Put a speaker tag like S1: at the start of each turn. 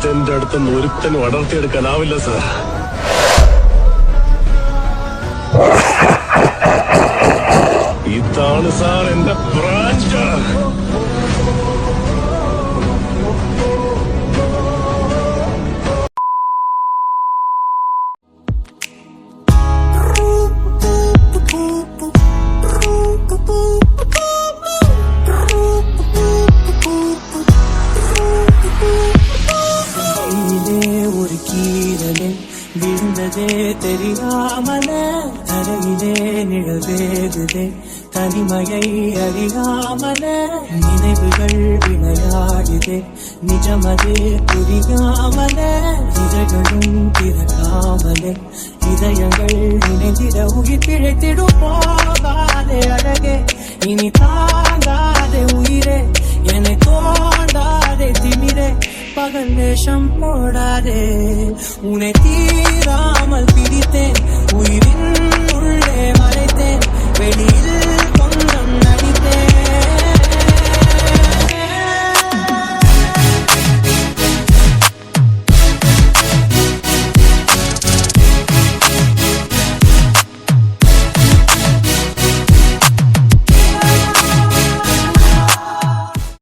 S1: ഇതെന്റെ അടുത്തുനിന്ന് ഒരുത്തനും അടർത്തിയെടുക്കാനാവില്ല സാർ. ഇതാണ് സാർ എന്റെ ബ്രാഞ്ച്.
S2: விழுந்ததே தெரியாமலே தரையிலே நிழல்வேகுதே தனிமையை அறியாமலே நினைவுகள் விளையாடுதே நிஜமதே புரியாமலே இதழ்களும் திறக்காமலே இதயங்கள் நினைந்திட உயிர் பிழைத்திடும் போகாதே அழகே இனி தாங்காதே உயிரே என்னை தோண்டாதே திமிரே பகல் வேஷம் போடாதே உன்னை தீராமல் பிடித்தேன் உயிரின்